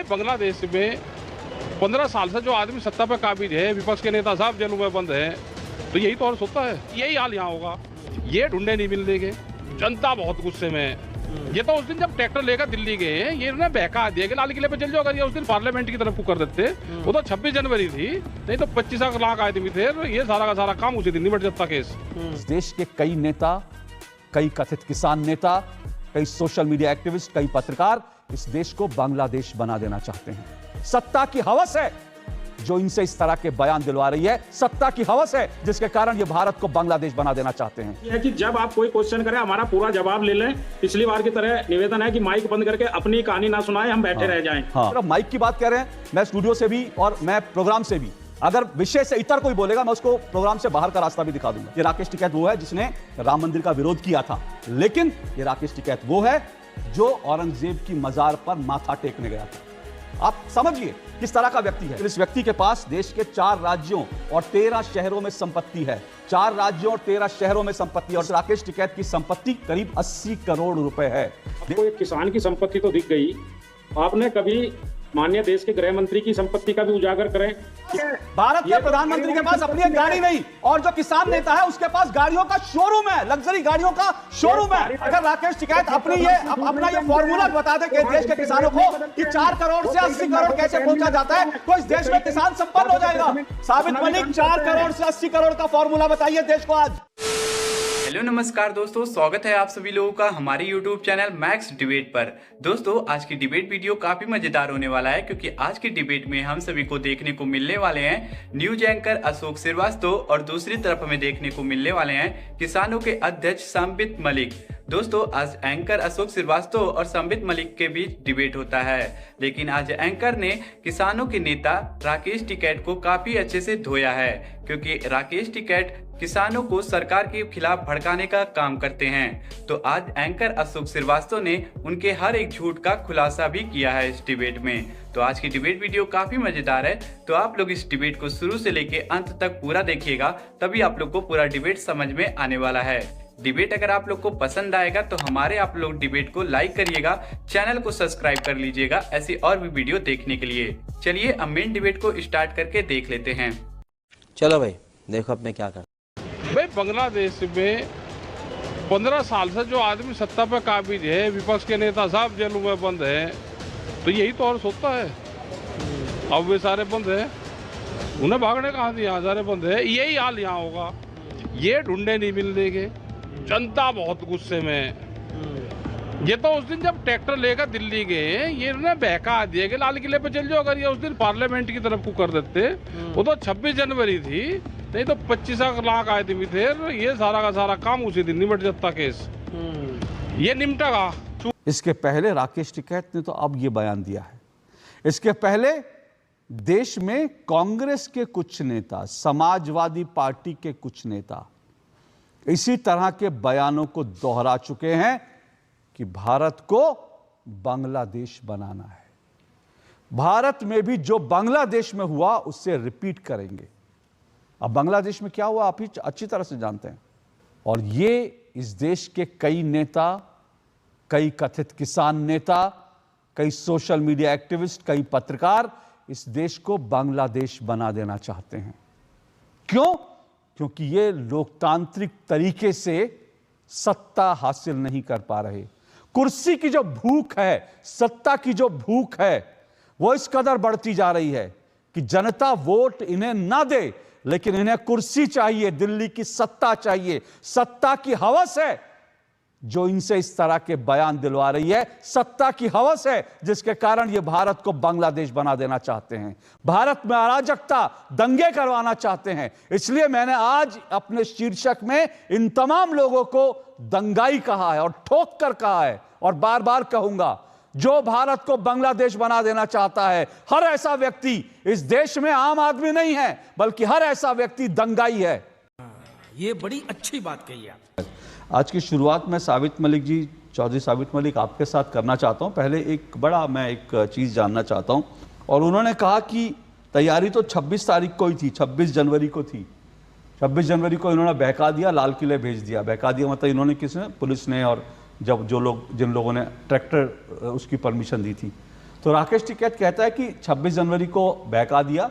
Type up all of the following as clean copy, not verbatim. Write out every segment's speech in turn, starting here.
बांग्लादेश में 15 साल से जो आदमी सत्ता पर काबिज है, विपक्ष के नेता साहब जेलों में बंद है, तो यही तो और होता है, यही हाल यहाँ होगा। ये ढूंढे नहीं मिल देंगे, जनता बहुत गुस्से में है। ये तो उस दिन जब ट्रैक्टर लेकर दिल्ली गए, ये उन्हें बहका दिया कि लाल किले पे चल जाओ। अगर ये उस दिन पार्लियामेंट की तरफ कर देते, वो तो 26 जनवरी थी, नहीं तो 25 लाख आदमी थे, ये सारा का सारा काम उसी दिन निपट जाता केस। इस देश के कई नेता, कई कथित किसान नेता, कई सोशल मीडिया एक्टिविस्ट, कई पत्रकार इस देश को बांग्लादेश बना देना चाहते हैं। सत्ता की हवस है जो इनसे इस तरह के बयान दिलवा रही है, सत्ता की हवस है जिसके कारण ये भारत को बांग्लादेश बना देना चाहते हैं। यह है कि जब आप कोई क्वेश्चन करें हमारा पूरा जवाब ले लें। पिछली बार की तरह निवेदन है कि माइक बंद करके अपनी कहानी ना सुनाएं, हम बैठे रह जाएं। हाँ, माइक की बात कर रहे हैं, मैं स्टूडियो से भी और मैं प्रोग्राम से भी, अगर विषय से इतर कोई बोलेगा मैं उसको प्रोग्राम से बाहर का रास्ता भी दिखा दूंगा। ये राकेश टिकैत वो है जिसने राम मंदिर का विरोध किया था, लेकिन ये राकेश टिकैत वो है जो औरंगजेब की मजार पर माथा टेकने गया था। आप समझिए किस तरह का व्यक्ति है। इस व्यक्ति के पास देश के 4 राज्यों और 13 शहरों में संपत्ति है। 4 राज्यों और 13 शहरों में संपत्ति, और राकेश टिकैत की संपत्ति करीब 80 करोड़ रुपए है। आपको एक किसान की संपत्ति तो दिख गई, आपने कभी माननीय देश के गृह मंत्री की संपत्ति का भी उजागर करें। भारत के प्रधानमंत्री के पास अपनी एक गाड़ी नहीं, और जो किसान नेता है उसके पास गाड़ियों का शोरूम है, लग्जरी गाड़ियों का शोरूम है। अगर राकेश टिकैत अपना ये फॉर्मूला बता दे कि देश के किसानों को कि 4 करोड़ से 80 करोड़ कैसे पहुंचा जाता है, तो इस देश में किसान संपन्न हो जाएगा। साबित मलिक 4 करोड़ से 80 करोड़ का फॉर्मूला बताइए देश को आज। हेलो नमस्कार दोस्तों, स्वागत है आप सभी लोगों का हमारे यूट्यूब चैनल मैक्स डिबेट पर। दोस्तों आज की डिबेट वीडियो काफी मजेदार होने वाला है, क्योंकि आज की डिबेट में हम सभी को देखने को मिलने वाले हैं न्यूज एंकर अशोक श्रीवास्तव, और दूसरी तरफ हमें देखने को मिलने वाले हैं किसानों के अध्यक्ष संबित मलिक। दोस्तों आज एंकर अशोक श्रीवास्तव और संबित मलिक के बीच डिबेट होता है, लेकिन आज एंकर ने किसानों के नेता राकेश टिकैत को काफी अच्छे से धोया है, क्योंकि राकेश टिकैत किसानों को सरकार के खिलाफ भड़काने का काम करते हैं। तो आज एंकर अशोक श्रीवास्तव ने उनके हर एक झूठ का खुलासा भी किया है इस डिबेट में। तो आज की डिबेट वीडियो काफी मजेदार है, तो आप लोग इस डिबेट को शुरू से लेके अंत तक पूरा देखिएगा, तभी आप लोग को पूरा डिबेट समझ में आने वाला है। डिबेट अगर आप लोग को पसंद आएगा तो हमारे आप लोग डिबेट को लाइक करिएगा, चैनल को सब्सक्राइब कर लीजिएगा ऐसी और भी वीडियो देखने के लिए। चलिए अब मेन डिबेट को स्टार्ट करके देख लेते हैं। चलो भाई देखो अब मैं क्या कर। भाई बांग्लादेश में 15 साल से जो आदमी सत्ता पर काबिज है, विपक्ष के नेता साहब जेलों में बंद है, तो यही तो और होता है। अब वे सारे बंद है, उन्हें भागने कहाँ दिया, सारे बंद है, यही हाल यहाँ होगा। ये ढूंढे नहीं मिल देंगे, जनता बहुत गुस्से में है। ये तो उस दिन जब ट्रैक्टर लेकर दिल्ली गए, ये उन्हें बहका दिया कि लाल किले पे चल जाओ। अगर ये उस दिन पार्लियामेंट की तरफ कर देते, वो तो 26 जनवरी थी, नहीं तो 25 लाख आदमी थे, ये सारा का सारा काम उसी दिन निपट जाता केस। ये निपटेगा। इसके पहले राकेश टिकैत ने तो अब ये बयान दिया है। इसके पहले देश में कांग्रेस के कुछ नेता, समाजवादी पार्टी के कुछ नेता इसी तरह के बयानों को दोहरा चुके हैं कि भारत को बांग्लादेश बनाना है। भारत में भी जो बांग्लादेश में हुआ उससे रिपीट करेंगे। अब बांग्लादेश में क्या हुआ आप ही अच्छी तरह से जानते हैं, और ये इस देश के कई नेता, कई कथित किसान नेता, कई सोशल मीडिया एक्टिविस्ट, कई पत्रकार इस देश को बांग्लादेश बना देना चाहते हैं। क्यों? क्योंकि ये लोकतांत्रिक तरीके से सत्ता हासिल नहीं कर पा रहे। कुर्सी की जो भूख है, सत्ता की जो भूख है, वो इस कदर बढ़ती जा रही है कि जनता वोट इन्हें ना दे, लेकिन इन्हें कुर्सी चाहिए, दिल्ली की सत्ता चाहिए। सत्ता की हवस है जो इनसे इस तरह के बयान दिलवा रही है, सत्ता की हवस है जिसके कारण ये भारत को बांग्लादेश बना देना चाहते हैं, भारत में अराजकता, दंगे करवाना चाहते हैं। इसलिए मैंने आज अपने शीर्षक में इन तमाम लोगों को दंगाई कहा है और ठोक कर कहा है, और बार बार कहूंगा, जो भारत को बांग्लादेश बना देना चाहता है, हर ऐसा व्यक्ति इस देश में आम आदमी नहीं है, बल्कि हर ऐसा व्यक्ति दंगाई है। ये बड़ी अच्छी बात कही आप। आज की शुरुआत में साबित मलिक जी, चौधरी साबित मलिक आपके साथ करना चाहता हूं। पहले मैं एक चीज़ जानना चाहता हूं, और उन्होंने कहा कि तैयारी तो 26 तारीख को ही थी, 26 जनवरी को थी। 26 जनवरी को इन्होंने बहका दिया, लाल किले भेज दिया। बहका दिया मतलब इन्होंने किसने? पुलिस ने, और जिन लोगों ने ट्रैक्टर उसकी परमिशन दी थी। तो राकेश टिकैत कहता है कि 26 जनवरी को बहका दिया,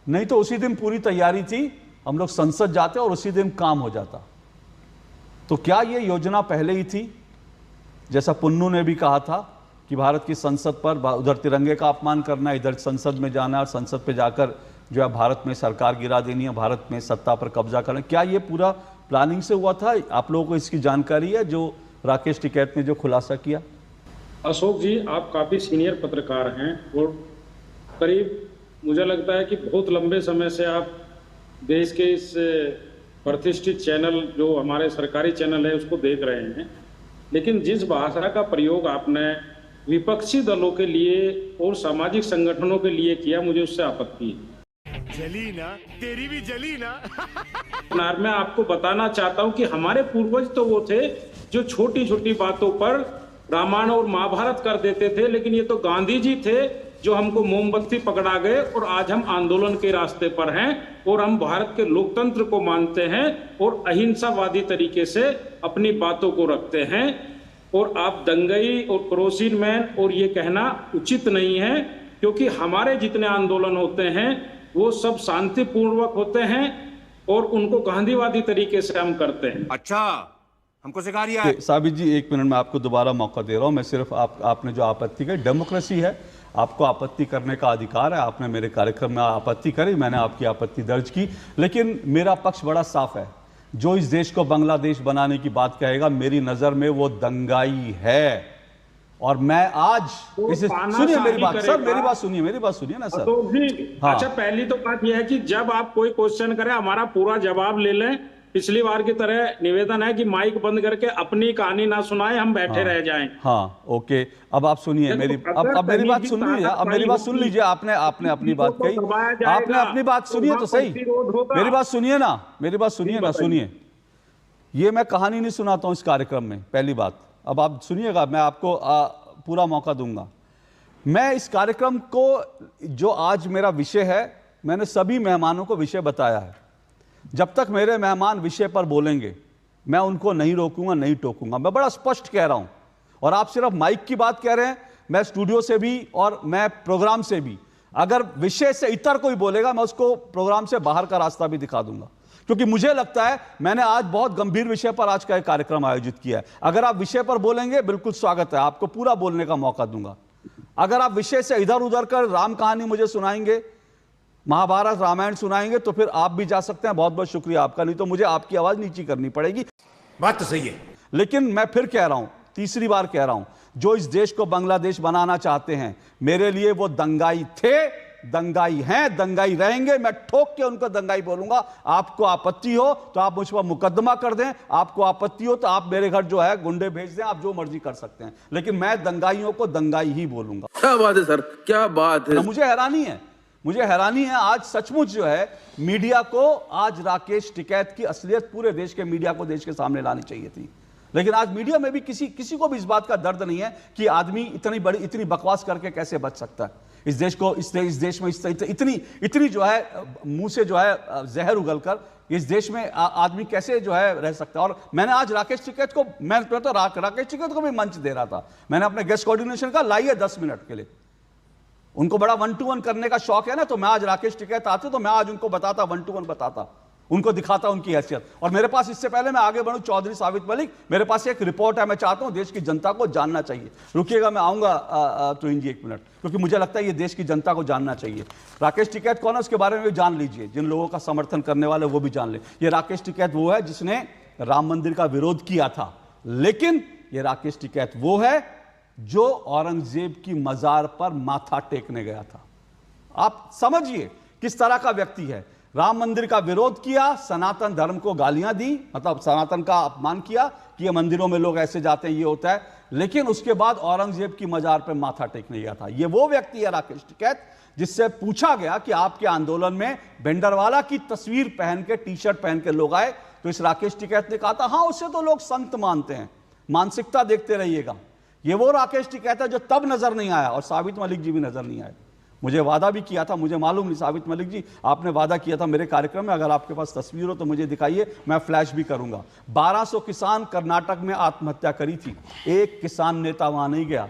नहीं तो उसी दिन पूरी तैयारी थी, हम लोग संसद जाते और उसी दिन काम हो जाता। तो क्या ये योजना पहले ही थी? जैसा पुन्नू ने भी कहा था कि भारत की संसद पर उधर तिरंगे का अपमान करना, इधर संसद में जाना और संसद पे जाकर जो है भारत में सरकार गिरा देनी है, भारत में सत्ता पर कब्जा करना, क्या ये पूरा प्लानिंग से हुआ था? आप लोगों को इसकी जानकारी है जो राकेश टिकैत ने जो खुलासा किया? अशोक जी, आप काफी सीनियर पत्रकार हैं और करीब मुझे लगता है कि बहुत लंबे समय से आप देश के इस प्रतिष्ठित चैनल जो हमारे सरकारी चैनल है उसको देख रहे हैं, लेकिन जिस भाषा का प्रयोग आपने विपक्षी दलों के लिए और सामाजिक संगठनों के लिए किया, मुझे उससे आपत्ति है। जली ना, तेरी भी जली ना। मैं आपको बताना चाहता हूं कि हमारे पूर्वज तो वो थे जो छोटी छोटी बातों पर रामायण और महाभारत कर देते थे, लेकिन ये तो गांधी जी थे जो हमको मोमबत्ती पकड़ा गए और आज हम आंदोलन के रास्ते पर हैं और हम भारत के लोकतंत्र को मानते हैं और अहिंसावादी तरीके से अपनी बातों को रखते हैं। और आप दंगई और क्रोसिन मैन और ये कहना उचित नहीं है, क्योंकि हमारे जितने आंदोलन होते हैं वो सब शांतिपूर्वक होते हैं और उनको गांधीवादी तरीके से हम करते हैं। अच्छा, हमको सिखा रिया है। साबित जी, एक मिनट में आपको दोबारा मौका दे रहा हूं। मैं सिर्फ आपने जो आपत्ति की, डेमोक्रेसी है, आपको आपत्ति करने का अधिकार है। आपने मेरे कार्यक्रम में आपत्ति करी, मैंने आपकी आपत्ति दर्ज की, लेकिन मेरा पक्ष बड़ा साफ है। जो इस देश को बांग्लादेश बनाने की बात कहेगा, मेरी नजर में वो दंगाई है। और मैं आज इसे सुनिए मेरी बात सर, मेरी बात सुनिए ना सर। तो भी हाँ। अच्छा, पहली तो बात यह है कि जब आप कोई क्वेश्चन करें हमारा पूरा जवाब ले लें। पिछली बार की तरह निवेदन है कि माइक बंद करके अपनी कहानी ना सुनाएं, हम बैठे रह जाएं। हाँ, ओके, अब आप सुनिए मेरी, अब मेरी बात सुन लीजिए, अब मेरी बात सुन लीजिए। आपने अपनी बात कही, आपने अपनी बात सुनिए तो सही, मेरी बात सुनिए ना, मेरी बात सुनिए ना, सुनिए। ये मैं कहानी नहीं सुनाता हूं इस कार्यक्रम में, पहली बात। अब आप सुनिएगा, मैं आपको पूरा मौका दूंगा। मैं इस कार्यक्रम को, जो आज मेरा विषय है, मैंने सभी मेहमानों को विषय बताया है। जब तक मेरे मेहमान विषय पर बोलेंगे मैं उनको नहीं रोकूंगा, नहीं टोकूंगा। मैं बड़ा स्पष्ट कह रहा हूं। और आप सिर्फ माइक की बात कह रहे हैं, मैं स्टूडियो से भी और मैं प्रोग्राम से भी, अगर विषय से इतर कोई बोलेगा मैं उसको प्रोग्राम से बाहर का रास्ता भी दिखा दूंगा। क्योंकि मुझे लगता है मैंने आज बहुत गंभीर विषय पर आज का एक कार्यक्रम आयोजित किया है। अगर आप विषय पर बोलेंगे बिल्कुल स्वागत है, आपको पूरा बोलने का मौका दूंगा। अगर आप विषय से इधर उधर कर राम कहानी मुझे सुनाएंगे, महाभारत रामायण सुनाएंगे, तो फिर आप भी जा सकते हैं। बहुत बहुत शुक्रिया आपका, नहीं तो मुझे आपकी आवाज नीची करनी पड़ेगी। बात तो सही है, लेकिन मैं फिर कह रहा हूं, तीसरी बार कह रहा हूं, जो इस देश को बांग्लादेश बनाना चाहते हैं, मेरे लिए वो दंगाई थे, दंगाई हैं, दंगाई रहेंगे। मैं ठोक के उनको दंगाई बोलूंगा। आपको आपत्ति हो तो आप मुझ पर मुकदमा कर दें, आपको आपत्ति हो तो आप मेरे घर जो है गुंडे भेज दें, आप जो मर्जी कर सकते हैं, लेकिन मैं दंगाइयों को दंगाई ही बोलूंगा। क्या बात है सर, क्या बात है। मुझे हैरानी है आज सचमुच जो है मीडिया को, आज राकेश टिकैत की असलियत पूरे देश के मीडिया को देश के सामने लानी चाहिए थी, लेकिन आज मीडिया में भी किसी को भी इस बात का दर्द नहीं है कि आदमी इतनी बकवास करके कैसे बच सकता है। इस देश को, इस देश में इतनी जो है मुंह से जो है जहर उगलकर इस देश में आदमी कैसे जो है रह सकता है। और मैंने आज राकेश टिकैत को, मैं तो राकेश टिकैत को भी मंच दे रहा था। मैंने अपने गेस्ट कोऑर्डिनेशन का लाइए 10 मिनट के लिए, उनको बड़ा 1-to-1 करने का शौक है ना, तो मैं आज राकेश टिकैत आते तो मैं आज उनको बताता, 1-to-1 बताता, उनको दिखाता उनकी हैसियत। और मेरे पास, इससे पहले मैं आगे बढ़ूं, चौधरी साबित मलिक, मेरे पास एक रिपोर्ट है, मैं चाहता हूं देश की जनता को जानना चाहिए। रुकिएगा, मैं आऊंगा तुहिन जी 1 मिनट, क्योंकि मुझे लगता है ये देश की जनता को जानना चाहिए। राकेश टिकैत कौन है उसके बारे में भी जान लीजिए, जिन लोगों का समर्थन करने वाले वो भी जान ले। ये राकेश टिकैत वो है जिसने राम मंदिर का विरोध किया था, लेकिन ये राकेश टिकैत वो है जो औरंगजेब की मजार पर माथा टेकने गया था। आप समझिए किस तरह का व्यक्ति है। राम मंदिर का विरोध किया, सनातन धर्म को गालियां दी, मतलब सनातन का अपमान किया कि ये मंदिरों में लोग ऐसे जाते हैं, ये होता है, लेकिन उसके बाद औरंगजेब की मजार पर माथा टेकने गया था। ये वो व्यक्ति है राकेश टिकैत जिससे पूछा गया कि आपके आंदोलन में भिंडरवाला की तस्वीर पहन के, टी शर्ट पहन के लोग आए, तो इस राकेश टिकैत ने कहा था हाँ, उसे तो लोग संत मानते हैं, मानसिकता देखते रहिएगा। ये वो राकेश टिकैत है जो तब नजर नहीं आया, और साबित मलिक जी भी नजर नहीं आए। मुझे वादा भी किया था, मुझे मालूम नहीं साबित मलिक जी, आपने वादा किया था मेरे कार्यक्रम में, अगर आपके पास तस्वीर हो तो मुझे दिखाइए, मैं फ्लैश भी करूंगा। 1200 किसान कर्नाटक में आत्महत्या करी थी, एक किसान नेता वहां नहीं गया।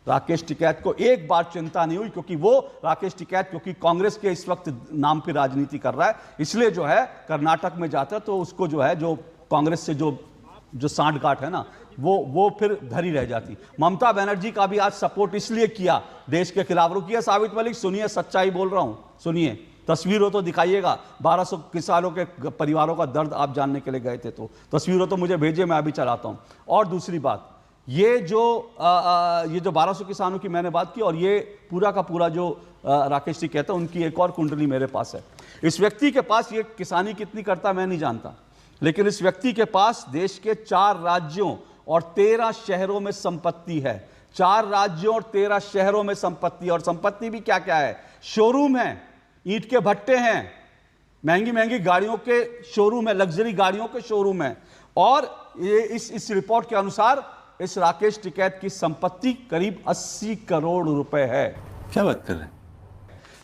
राकेश टिकैत को एक बार चिंता नहीं हुई, क्योंकि वो राकेश टिकैत क्योंकि कांग्रेस के इस वक्त नाम पे राजनीति कर रहा है, इसलिए जो है कर्नाटक में जाता है तो उसको जो है जो कांग्रेस से जो सांठगांठ है ना वो फिर धरी रह जाती। ममता बनर्जी का भी आज सपोर्ट इसलिए किया, देश के खिलाफ रुकी है। साबित मलिक सुनिए, सच्चाई बोल रहा हूं, सुनिए, तस्वीरों तो दिखाइएगा। 1200 किसानों के परिवारों का दर्द आप जानने के लिए गए थे तो तस्वीरों तो मुझे भेजिए, मैं अभी चलाता हूं। और दूसरी बात, ये जो 1200 किसानों की मैंने बात की, और ये पूरा का पूरा जो राकेश जी कहते हैं, उनकी एक और कुंडली मेरे पास है। इस व्यक्ति के पास, ये किसानी कितनी करता मैं नहीं जानता, लेकिन इस व्यक्ति के पास देश के 4 राज्यों और 13 शहरों में संपत्ति है। 4 राज्यों और 13 शहरों में संपत्ति, और संपत्ति भी क्या क्या है, शोरूम है, ईंट के भट्टे हैं, महंगी महंगी गाड़ियों के शोरूम है, लग्जरी गाड़ियों के शोरूम है। और ये इस रिपोर्ट के अनुसार इस राकेश टिकैत की संपत्ति करीब 80 करोड़ रुपए है। क्या बात कर रहे हैं?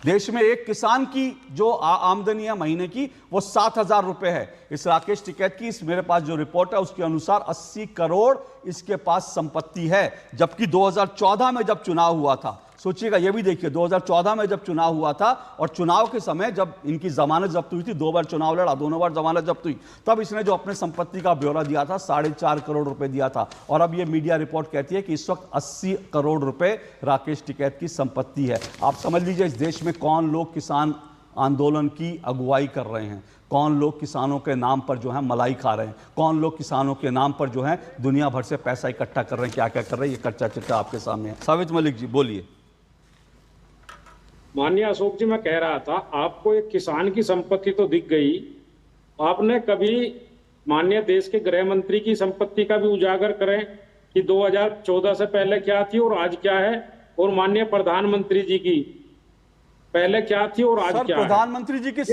देश में एक किसान की जो आमदनी है महीने की वो 7,000 रुपए है। इस राकेश टिकैत की इस मेरे पास जो रिपोर्ट है उसके अनुसार 80 करोड़ इसके पास संपत्ति है। जबकि 2014 में जब चुनाव हुआ था, सोचिएगा, ये भी देखिए, 2014 में जब चुनाव हुआ था और चुनाव के समय जब इनकी जमानत जब्त हुई थी, 2 बार चुनाव लड़ा, दोनों बार जमानत जब्त हुई, तब इसने जो अपने संपत्ति का ब्यौरा दिया था 4.5 करोड़ रुपए दिया था। और अब ये मीडिया रिपोर्ट कहती है कि इस वक्त 80 करोड़ रुपए राकेश टिकैत की संपत्ति है। आप समझ लीजिए इस देश में कौन लोग किसान आंदोलन की अगुवाई कर रहे हैं, कौन लोग किसानों के नाम पर जो है मलाई खा रहे हैं, कौन लोग किसानों के नाम पर जो है दुनिया भर से पैसा इकट्ठा कर रहे हैं, क्या क्या कर रहे हैं, ये कच्चा चिट्ठा आपके सामने है। साबित मलिक जी बोलिए। माननीय अशोक जी, मैं कह रहा था, आपको एक किसान की संपत्ति तो दिख गई, आपने कभी माननीय देश के गृह मंत्री की संपत्ति का भी उजागर करें कि 2014 से पहले क्या थी और आज क्या है, और माननीय प्रधानमंत्री जी की पहले क्या थी और आज क्या है। प्रधानमंत्री जी की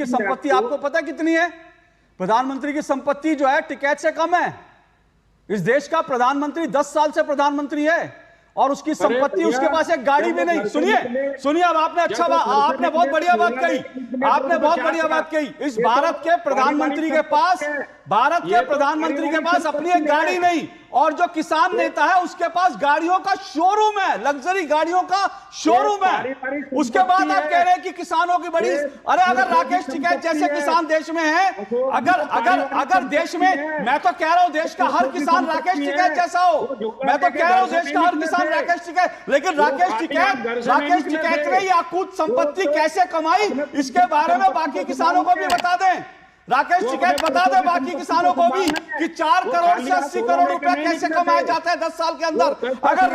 संपत्ति आपको पता कितनी है? प्रधानमंत्री की संपत्ति जो है टिकैत से कम है। इस देश का प्रधानमंत्री 10 साल से प्रधानमंत्री है और उसकी संपत्ति, उसके पास एक गाड़ी भी नहीं। सुनिए, अब आपने आपने बहुत बढ़िया बात कही, आपने बहुत बढ़िया बात कही। इस भारत के प्रधानमंत्री के पास अपनी एक गाड़ी नहीं, और जो किसान नेता है उसके पास गाड़ियों का शोरूम है, लग्जरी गाड़ियों का शोरूम है। उसके बाद आप कह रहे हैं कि किसानों की बड़ी, अरे अगर राकेश टिकैत जैसे किसान देश में है, अगर देश में, मैं तो कह रहा हूं देश का हर किसान राकेश टिकैत जैसा हो, मैं तो कह रहा हूं देश का हर किसान राकेश टिकैत, लेकिन राकेश टिकैत ने याकूत संपत्ति कैसे कमाई, इसके बारे में बाकी किसानों को भी बता दें। राकेश टिकैत बता दे बाकी किसानों को भी कि 4 करोड़ से 80 करोड़ रुपए कैसे कमाए जाते हैं 10 साल के अंदर। अगर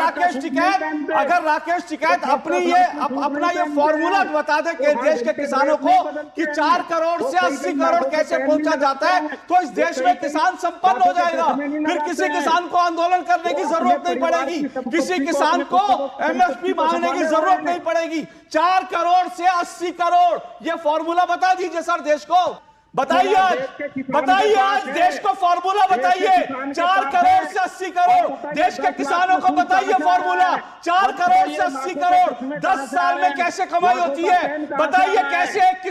राकेश टिकैत अपना ये फॉर्मूला बता दे कि देश के किसानों को कि 4 करोड़ से 80 करोड़ कैसे पहुंचा जाता है, तो इस देश में किसान संपन्न हो जाएगा। फिर किसी किसान को आंदोलन करने की जरूरत नहीं पड़ेगी, किसी किसान को MSP मांगने की जरूरत नहीं पड़ेगी। 4 करोड़ से 80 करोड़ ये फॉर्मूला बता दीजिए सर देश को, बताइए आज देश को फॉर्मूला बताइए। 4 करोड़ से 80 करोड़ देश के किसानों को बताइए फॉर्मूला। 4 करोड़ से 80 करोड़ 10 साल में कैसे कमाई होती है, बताइए। कैसे एक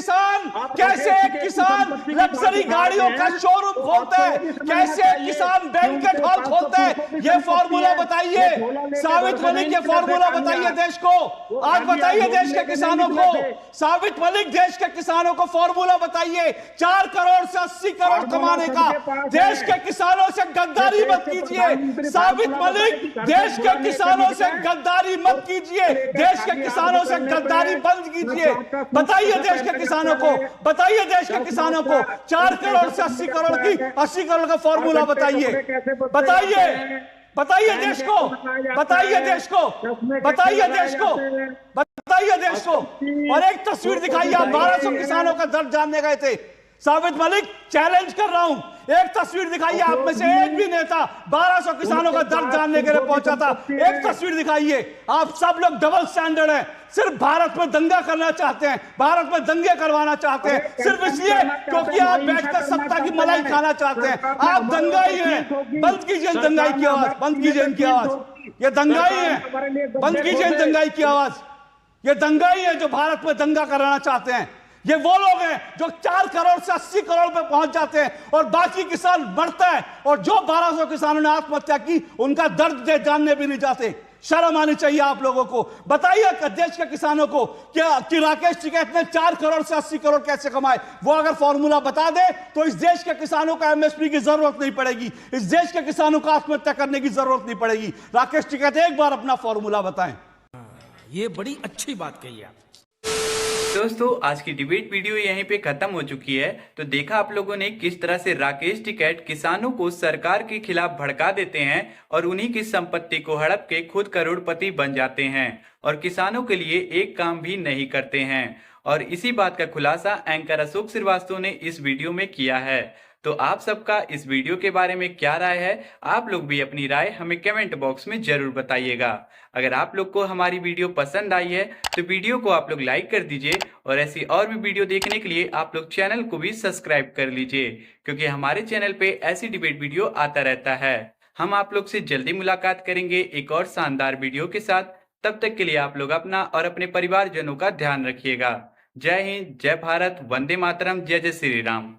किसान लग्जरी गाड़ियों का शोरूम खोलता है, कैसे एक किसान बैंकेट हॉल खोलता है, ये फॉर्मूला बताइए। साबित मलिक ये फॉर्मूला बताइए देश को, आज बताइए देश के किसानों को। साबित मलिक देश के किसानों को फॉर्मूला बताइए। 4 करोड़ से 80 करोड़ कमाने का। देश के किसानों से गद्दारी मत कीजिए साबित मलिक, देश के किसानों से गद्दारी मत कीजिए, देश के किसानों से गद्दारी बंद कीजिए। बताइए देश के किसानों को, बताइए देश के किसानों को 4 करोड़ से 80 करोड़ की 80 करोड़ का फॉर्मूला बताइए, बताइए देश को, बताइए देश को, बताइए देश को, बताइए देश को। और एक तस्वीर दिखाइए, आप 1200 किसानों का दर्द जानने गए थे। साबित मलिक चैलेंज कर रहा हूं, एक तस्वीर दिखाइए, आप में से एक भी नेता 1200 किसानों का दर्द जानने के लिए पहुंचा था। एक तस्वीर दिखाइए। आप सब लोग डबल स्टैंडर्ड हैं, सिर्फ भारत में दंगा करना चाहते हैं, भारत में दंगे करवाना चाहते हैं, सिर्फ इसलिए क्योंकि आप बैठकर सत्ता की मलाई खाना चाहते हैं। आप दंगाई हैं, बंद कीजिए दंगाई की आवाज, बंद कीजिए इनकी आवाज। ये दंगाई है, बंद कीजिए दंगाई की आवाज। ये दंगाई है जो भारत में दंगा कराना चाहते हैं। ये वो लोग हैं जो 4 करोड़ से 80 करोड़ पे पहुंच जाते हैं और बाकी किसान मरता है, और जो 1200 किसानों ने आत्महत्या की उनका दर्द जानने भी नहीं जाते। शर्म आनी चाहिए आप लोगों को। बताइए देश के किसानों को कि राकेश टिकैत ने 4 करोड़ से 80 करोड़ कैसे कमाए। वो अगर फॉर्मूला बता दे तो इस देश के किसानों को एमएसपी की जरूरत नहीं पड़ेगी, इस देश के किसानों को आत्महत्या करने की जरूरत नहीं पड़ेगी। राकेश टिकैत एक बार अपना फॉर्मूला बताएं। ये बड़ी अच्छी बात कही आप। दोस्तों आज की डिबेट वीडियो यहीं पे खत्म हो चुकी है। तो देखा आप लोगों ने किस तरह से राकेश टिकैत किसानों को सरकार के खिलाफ भड़का देते हैं और उन्हीं की संपत्ति को हड़प के खुद करोड़पति बन जाते हैं और किसानों के लिए एक काम भी नहीं करते हैं। और इसी बात का खुलासा एंकर अशोक श्रीवास्तव ने इस वीडियो में किया है। तो आप सबका इस वीडियो के बारे में क्या राय है, आप लोग भी अपनी राय हमें कमेंट बॉक्स में जरूर बताइएगा। अगर आप लोग को हमारी वीडियो पसंद आई है तो वीडियो को आप लोग लाइक कर दीजिए और ऐसी और भी वीडियो देखने के लिए आप लोग चैनल को भी सब्सक्राइब कर लीजिए, क्योंकि हमारे चैनल पे ऐसी डिबेट वीडियो आता रहता है। हम आप लोग से जल्दी मुलाकात करेंगे एक और शानदार वीडियो के साथ। तब तक के लिए आप लोग अपना और अपने परिवारजनों का ध्यान रखिएगा। जय हिंद, जय भारत, वंदे मातरम, जय जय श्री राम।